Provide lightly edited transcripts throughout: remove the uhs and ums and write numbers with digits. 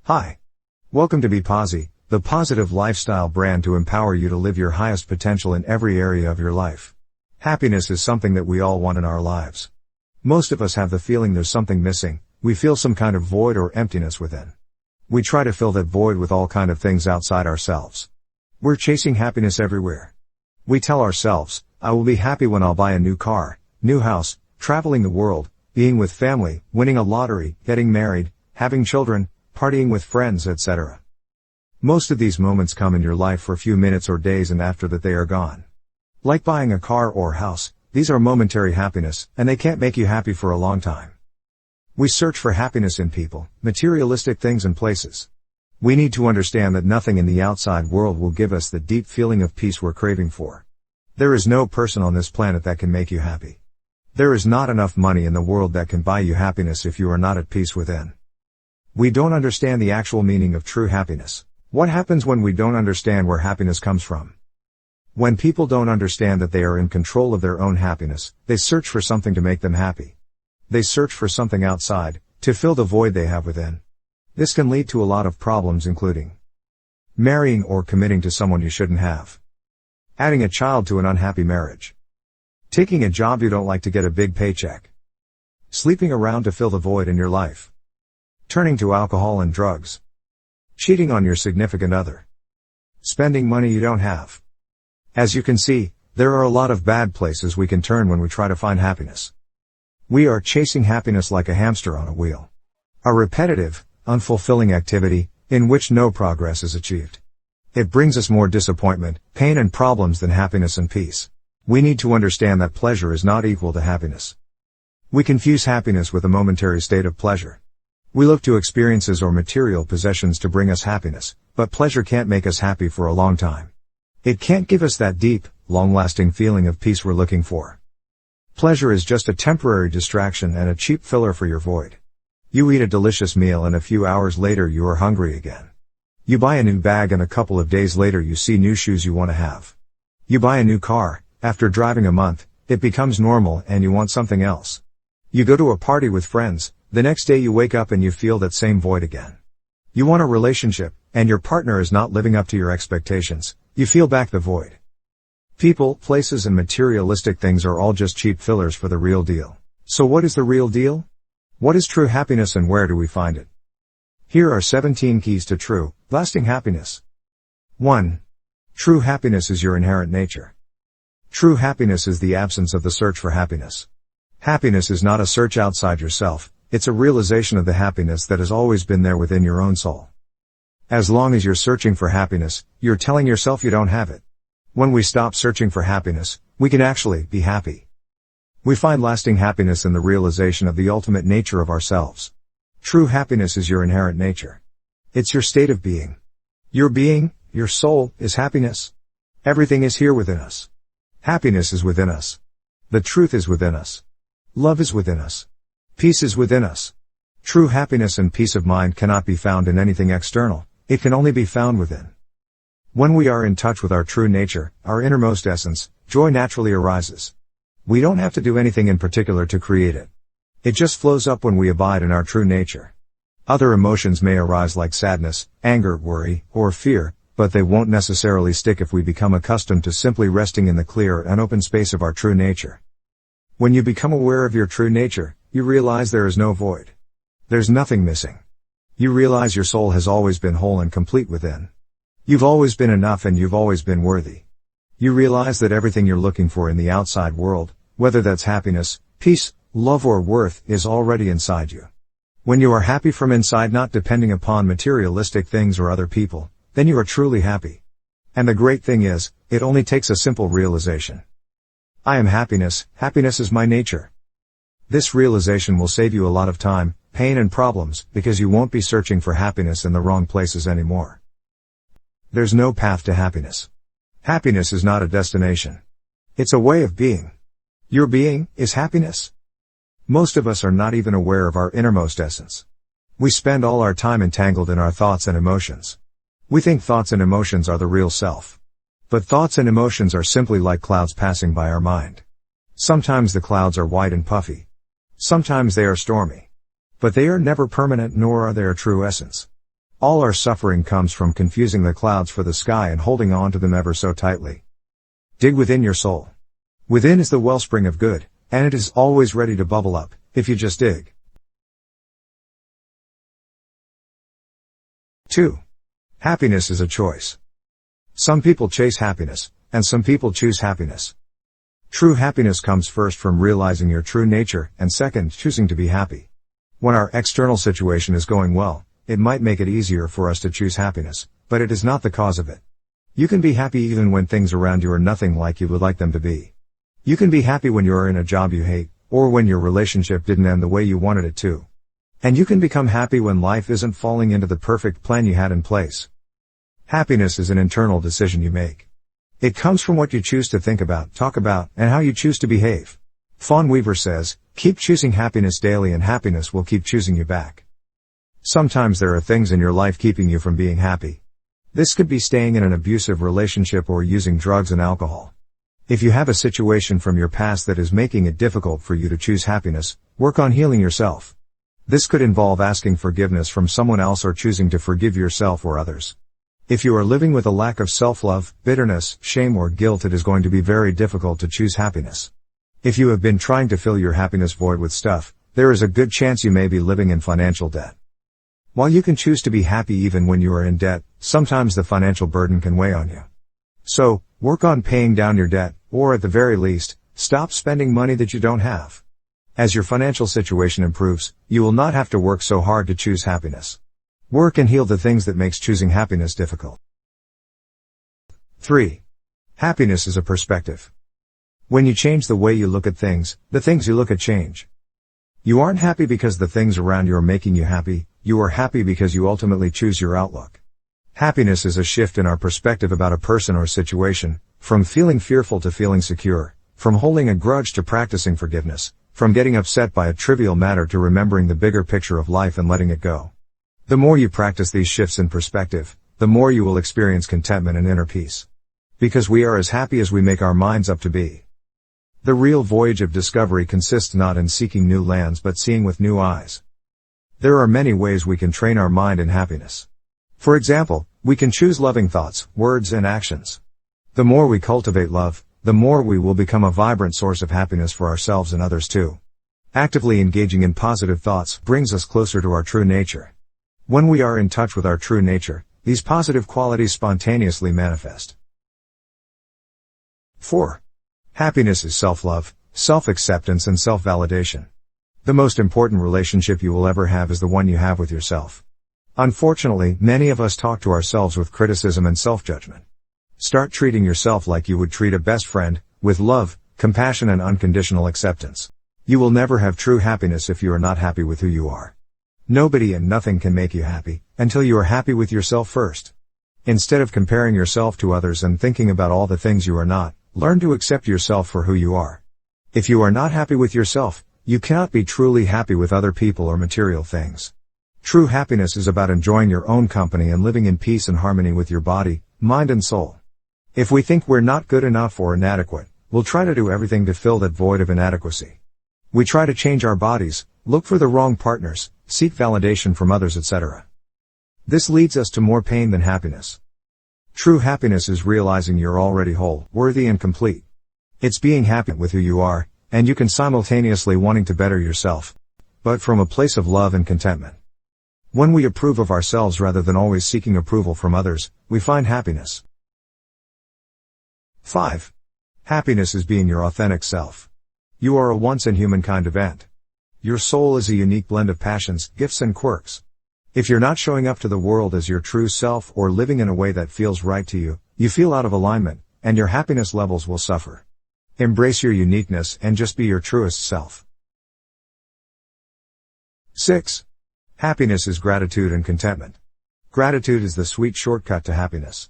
Hi. Welcome to Be Posi, the positive lifestyle brand to empower you to live your highest potential in every area of your life. Happiness is something that we all want in our lives. Most of us have the feeling there's something missing. We feel some kind of void or emptiness within. We try to fill that void with all kind of things outside ourselves. We're chasing happiness everywhere. We tell ourselves, I will be happy when I'll buy a new car, new house, traveling the world, being with family, winning a lottery, getting married, having children, partying with friends, etc. Most of these moments come in your life for a few minutes or days, and after that they are gone. Like buying a car or house, these are momentary happiness, and they can't make you happy for a long time. We search for happiness in people, materialistic things and places. We need to understand that nothing in the outside world will give us the deep feeling of peace we're craving for. There is no person on this planet that can make you happy. There is not enough money in the world that can buy you happiness if you are not at peace within. We don't understand the actual meaning of true happiness. What happens when we don't understand where happiness comes from? When people don't understand that they are in control of their own happiness, they search for something to make them happy. They search for something outside, to fill the void they have within. This can lead to a lot of problems, including marrying or committing to someone you shouldn't have, adding a child to an unhappy marriage, taking a job you don't like to get a big paycheck, sleeping around to fill the void in your life, turning to alcohol and drugs, cheating on your significant other, spending money you don't have. As you can see, there are a lot of bad places we can turn when we try to find happiness. We are chasing happiness like a hamster on a wheel. A repetitive, unfulfilling activity, in which no progress is achieved. It brings us more disappointment, pain and problems than happiness and peace. We need to understand that pleasure is not equal to happiness. We confuse happiness with a momentary state of pleasure. We look to experiences or material possessions to bring us happiness, but pleasure can't make us happy for a long time. It can't give us that deep, long-lasting feeling of peace we're looking for. Pleasure is just a temporary distraction and a cheap filler for your void. You eat a delicious meal and a few hours later you are hungry again. You buy a new bag and a couple of days later you see new shoes you want to have. You buy a new car, after driving a month, it becomes normal and you want something else. You go to a party with friends, the next day you wake up and you feel that same void again. You want a relationship, and your partner is not living up to your expectations, you feel back the void. People, places and materialistic things are all just cheap fillers for the real deal. So what is the real deal? What is true happiness and where do we find it? Here are 17 keys to true, lasting happiness. 1. True happiness is your inherent nature. True happiness is the absence of the search for happiness. Happiness is not a search outside yourself, it's a realization of the happiness that has always been there within your own soul. As long as you're searching for happiness, you're telling yourself you don't have it. When we stop searching for happiness, we can actually be happy. We find lasting happiness in the realization of the ultimate nature of ourselves. True happiness is your inherent nature. It's your state of being. Your being, your soul, is happiness. Everything is here within us. Happiness is within us. The truth is within us. Love is within us. Peace is within us. True happiness and peace of mind cannot be found in anything external, it can only be found within. When we are in touch with our true nature, our innermost essence, joy naturally arises. We don't have to do anything in particular to create it. It just flows up when we abide in our true nature. Other emotions may arise like sadness, anger, worry, or fear, but they won't necessarily stick if we become accustomed to simply resting in the clear and open space of our true nature. When you become aware of your true nature, you realize there is no void. There's nothing missing. You realize your soul has always been whole and complete within. You've always been enough and you've always been worthy. You realize that everything you're looking for in the outside world, whether that's happiness, peace, love or worth, is already inside you. When you are happy from inside, not depending upon materialistic things or other people, then you are truly happy. And the great thing is, it only takes a simple realization. I am happiness, happiness is my nature. This realization will save you a lot of time, pain and problems, because you won't be searching for happiness in the wrong places anymore. There's no path to happiness. Happiness is not a destination. It's a way of being. Your being is happiness. Most of us are not even aware of our innermost essence. We spend all our time entangled in our thoughts and emotions. We think thoughts and emotions are the real self. But thoughts and emotions are simply like clouds passing by our mind. Sometimes the clouds are white and puffy. Sometimes they are stormy. But they are never permanent, nor are they a true essence. All our suffering comes from confusing the clouds for the sky and holding on to them ever so tightly. Dig within your soul. Within is the wellspring of good, and it is always ready to bubble up, if you just dig. 2. Happiness is a choice. Some people chase happiness, and some people choose happiness. True happiness comes first from realizing your true nature, and second, choosing to be happy. When our external situation is going well, it might make it easier for us to choose happiness, but it is not the cause of it. You can be happy even when things around you are nothing like you would like them to be. You can be happy when you are in a job you hate, or when your relationship didn't end the way you wanted it to. And you can become happy when life isn't falling into the perfect plan you had in place. Happiness is an internal decision you make. It comes from what you choose to think about, talk about, and how you choose to behave. Fawn Weaver says, keep choosing happiness daily and happiness will keep choosing you back. Sometimes there are things in your life keeping you from being happy. This could be staying in an abusive relationship or using drugs and alcohol. If you have a situation from your past that is making it difficult for you to choose happiness, work on healing yourself. This could involve asking forgiveness from someone else or choosing to forgive yourself or others. If you are living with a lack of self-love, bitterness, shame or guilt, it is going to be very difficult to choose happiness. If you have been trying to fill your happiness void with stuff, there is a good chance you may be living in financial debt. While you can choose to be happy even when you are in debt, sometimes the financial burden can weigh on you. So, work on paying down your debt, or at the very least, stop spending money that you don't have. As your financial situation improves, you will not have to work so hard to choose happiness. Work and heal the things that makes choosing happiness difficult. 3. Happiness is a perspective. When you change the way you look at things, the things you look at change. You aren't happy because the things around you are making you happy, you are happy because you ultimately choose your outlook. Happiness is a shift in our perspective about a person or situation, from feeling fearful to feeling secure, from holding a grudge to practicing forgiveness, from getting upset by a trivial matter to remembering the bigger picture of life and letting it go. The more you practice these shifts in perspective, the more you will experience contentment and inner peace. Because we are as happy as we make our minds up to be. The real voyage of discovery consists not in seeking new lands but seeing with new eyes. There are many ways we can train our mind in happiness. For example, we can choose loving thoughts, words, and actions. The more we cultivate love, the more we will become a vibrant source of happiness for ourselves and others too. Actively engaging in positive thoughts brings us closer to our true nature. When we are in touch with our true nature, these positive qualities spontaneously manifest. 4. Happiness is self-love, self-acceptance and self-validation. The most important relationship you will ever have is the one you have with yourself. Unfortunately, many of us talk to ourselves with criticism and self-judgment. Start treating yourself like you would treat a best friend, with love, compassion and unconditional acceptance. You will never have true happiness if you are not happy with who you are. Nobody and nothing can make you happy, until you are happy with yourself first. Instead of comparing yourself to others and thinking about all the things you are not, learn to accept yourself for who you are. If you are not happy with yourself, you cannot be truly happy with other people or material things. True happiness is about enjoying your own company and living in peace and harmony with your body, mind and soul. If we think we're not good enough or inadequate, we'll try to do everything to fill that void of inadequacy. We try to change our bodies, look for the wrong partners, seek validation from others, etc. This leads us to more pain than happiness. True happiness is realizing you're already whole, worthy and complete. It's being happy with who you are, and you can simultaneously wanting to better yourself, but from a place of love and contentment. When we approve of ourselves rather than always seeking approval from others, we find happiness. 5. Happiness is being your authentic self. You are a once-in-humankind event. Your soul is a unique blend of passions, gifts and quirks. If you're not showing up to the world as your true self or living in a way that feels right to you, you feel out of alignment, and your happiness levels will suffer. Embrace your uniqueness and just be your truest self. 6. Happiness is gratitude and contentment. Gratitude is the sweet shortcut to happiness.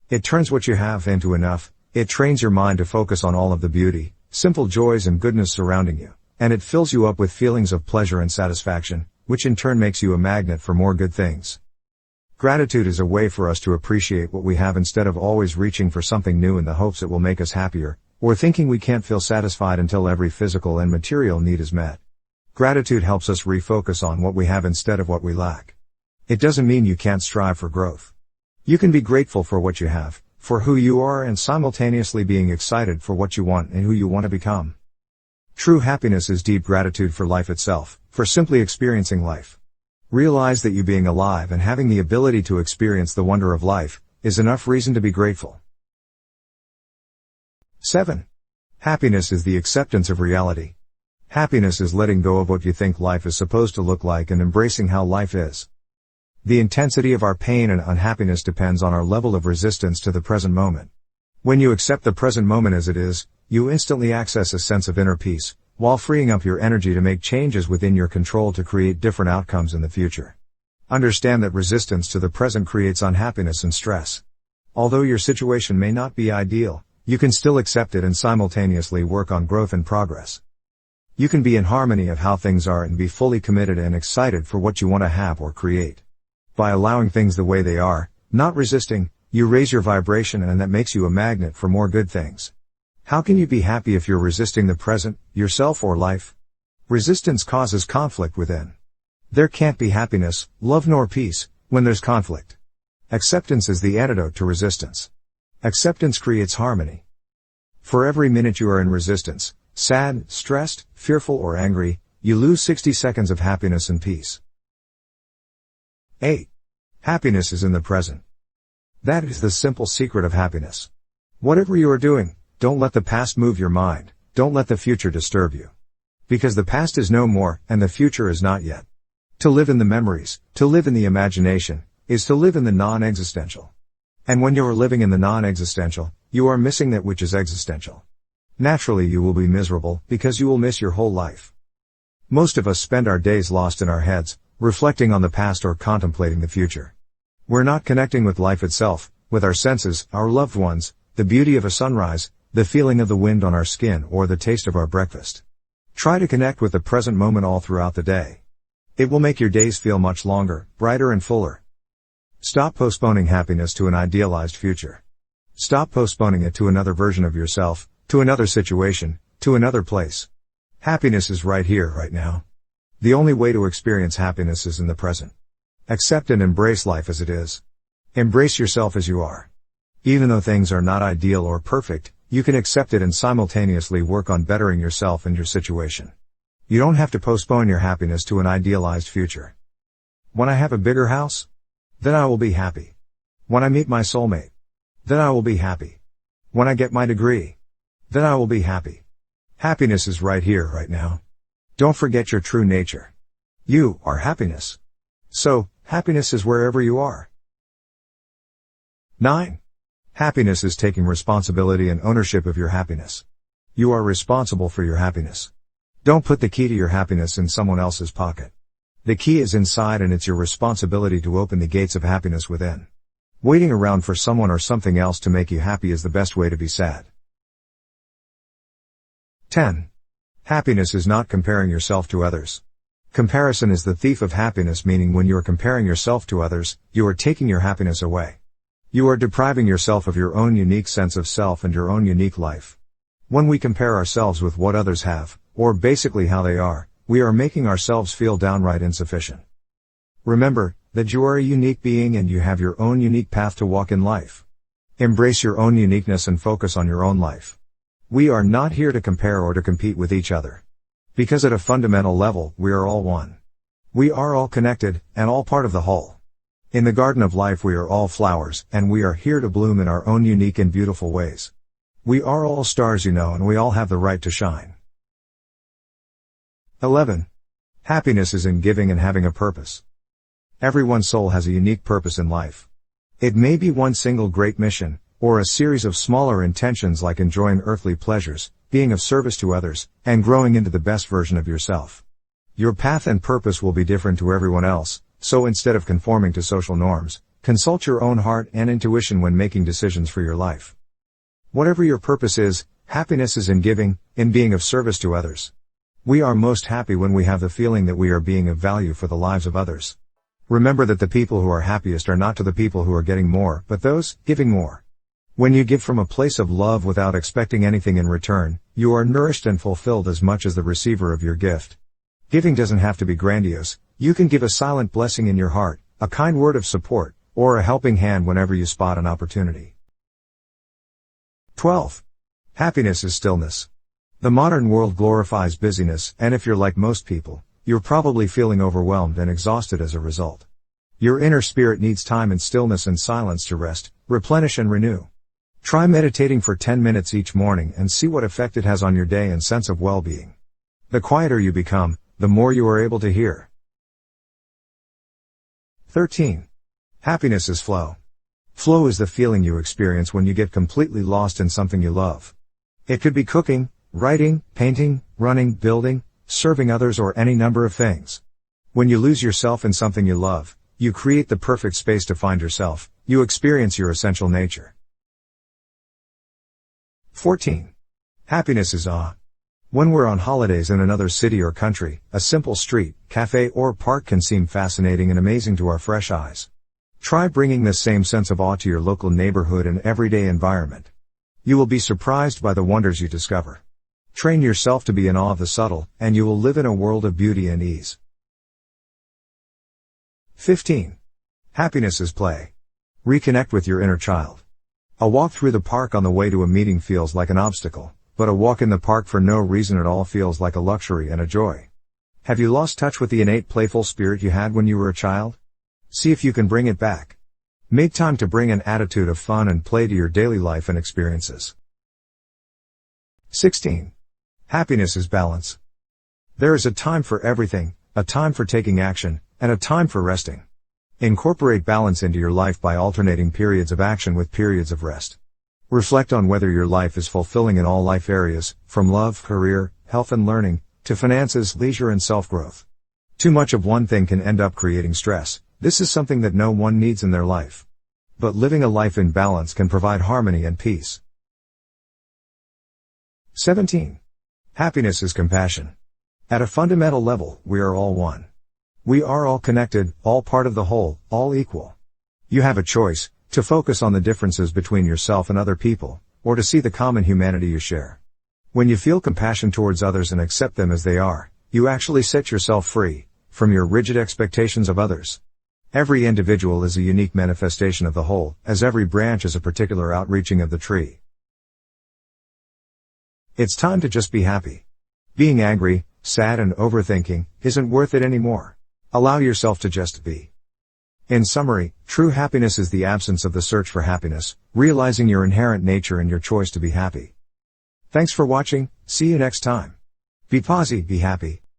It turns what you have into enough, it trains your mind to focus on all of the beauty, simple joys and goodness surrounding you, and it fills you up with feelings of pleasure and satisfaction, which in turn makes you a magnet for more good things. Gratitude is a way for us to appreciate what we have instead of always reaching for something new in the hopes it will make us happier, or thinking we can't feel satisfied until every physical and material need is met. Gratitude helps us refocus on what we have instead of what we lack. It doesn't mean you can't strive for growth. You can be grateful for what you have, for who you are, and simultaneously being excited for what you want and who you want to become. True happiness is deep gratitude for life itself, for simply experiencing life. Realize that you being alive and having the ability to experience the wonder of life is enough reason to be grateful. 7. Happiness is the acceptance of reality. Happiness is letting go of what you think life is supposed to look like and embracing how life is. The intensity of our pain and unhappiness depends on our level of resistance to the present moment. When you accept the present moment as it is, you instantly access a sense of inner peace, while freeing up your energy to make changes within your control to create different outcomes in the future. Understand that resistance to the present creates unhappiness and stress. Although your situation may not be ideal, you can still accept it and simultaneously work on growth and progress. You can be in harmony of how things are and be fully committed and excited for what you want to have or create. By allowing things the way they are, not resisting, you raise your vibration, and that makes you a magnet for more good things. How can you be happy if you're resisting the present, yourself or life? Resistance causes conflict within. There can't be happiness, love nor peace when there's conflict. Acceptance is the antidote to resistance. Acceptance creates harmony. For every minute you are in resistance, sad, stressed, fearful or angry, you lose 60 seconds of happiness and peace. 8. Happiness is in the present. That is the simple secret of happiness. Whatever you are doing, don't let the past move your mind, don't let the future disturb you. Because the past is no more, and the future is not yet. To live in the memories, to live in the imagination, is to live in the non-existential. And when you are living in the non-existential, you are missing that which is existential. Naturally you will be miserable, because you will miss your whole life. Most of us spend our days lost in our heads, reflecting on the past or contemplating the future. We're not connecting with life itself, with our senses, our loved ones, the beauty of a sunrise, the feeling of the wind on our skin, or the taste of our breakfast. Try to connect with the present moment all throughout the day. It will make your days feel much longer, brighter and fuller. Stop postponing happiness to an idealized future. Stop postponing it to another version of yourself, to another situation, to another place. Happiness is right here, right now. The only way to experience happiness is in the present. Accept and embrace life as it is. Embrace yourself as you are. Even though things are not ideal or perfect, you can accept it and simultaneously work on bettering yourself and your situation. You don't have to postpone your happiness to an idealized future. When I have a bigger house, then I will be happy. When I meet my soulmate, then I will be happy. When I get my degree, then I will be happy. Happiness is right here, right now. Don't forget your true nature. You are happiness. So, happiness is wherever you are. 9. Happiness is taking responsibility and ownership of your happiness. You are responsible for your happiness. Don't put the key to your happiness in someone else's pocket. The key is inside, and it's your responsibility to open the gates of happiness within. Waiting around for someone or something else to make you happy is the best way to be sad. 10. Happiness is not comparing yourself to others. Comparison is the thief of happiness, meaning when you are comparing yourself to others, you are taking your happiness away. You are depriving yourself of your own unique sense of self and your own unique life. When we compare ourselves with what others have, or basically how they are, we are making ourselves feel downright insufficient. Remember that you are a unique being and you have your own unique path to walk in life. Embrace your own uniqueness and focus on your own life. We are not here to compare or to compete with each other. Because at a fundamental level, we are all one. We are all connected, and all part of the whole. In the garden of life we are all flowers, and we are here to bloom in our own unique and beautiful ways. We are all stars, and we all have the right to shine. 11. Happiness is in giving and having a purpose. Everyone's soul has a unique purpose in life. It may be one single great mission, or a series of smaller intentions like enjoying earthly pleasures, being of service to others, and growing into the best version of yourself. Your path and purpose will be different to everyone else, so instead of conforming to social norms, consult your own heart and intuition when making decisions for your life. Whatever your purpose is, happiness is in giving, in being of service to others. We are most happy when we have the feeling that we are being of value for the lives of others. Remember that the people who are happiest are not to the people who are getting more, but those giving more. When you give from a place of love without expecting anything in return, you are nourished and fulfilled as much as the receiver of your gift. Giving doesn't have to be grandiose. You can give a silent blessing in your heart, a kind word of support, or a helping hand whenever you spot an opportunity. 12. Happiness is stillness. The modern world glorifies busyness, and if you're like most people, you're probably feeling overwhelmed and exhausted as a result. Your inner spirit needs time and stillness and silence to rest, replenish and renew. Try meditating for 10 minutes each morning and see what effect it has on your day and sense of well-being. The quieter you become, the more you are able to hear. 13. Happiness is flow. Flow is the feeling you experience when you get completely lost in something you love. It could be cooking, writing, painting, running, building, serving others, or any number of things. When you lose yourself in something you love, you create the perfect space to find yourself, you experience your essential nature. 14. Happiness is awe. When we're on holidays in another city or country, a simple street, cafe, or park can seem fascinating and amazing to our fresh eyes. Try bringing this same sense of awe to your local neighborhood and everyday environment. You will be surprised by the wonders you discover. Train yourself to be in awe of the subtle, and you will live in a world of beauty and ease. 15. Happiness is play. Reconnect with your inner child. A walk through the park on the way to a meeting feels like an obstacle, but a walk in the park for no reason at all feels like a luxury and a joy. Have you lost touch with the innate playful spirit you had when you were a child? See if you can bring it back. Make time to bring an attitude of fun and play to your daily life and experiences. 16. Happiness is balance. There is a time for everything, a time for taking action, and a time for resting. Incorporate balance into your life by alternating periods of action with periods of rest. Reflect on whether your life is fulfilling in all life areas, from love, career, health and learning, to finances, leisure and self-growth. Too much of one thing can end up creating stress. This is something that no one needs in their life. But living a life in balance can provide harmony and peace. 17. Happiness is compassion. At a fundamental level, we are all one. We are all connected, all part of the whole, all equal. You have a choice, to focus on the differences between yourself and other people, or to see the common humanity you share. When you feel compassion towards others and accept them as they are, you actually set yourself free from your rigid expectations of others. Every individual is a unique manifestation of the whole, as every branch is a particular outreaching of the tree. It's time to just be happy. Being angry, sad and overthinking isn't worth it anymore. Allow yourself to just be. In summary, true happiness is the absence of the search for happiness, realizing your inherent nature and your choice to be happy. Thanks for watching, see you next time. Be positive, be happy.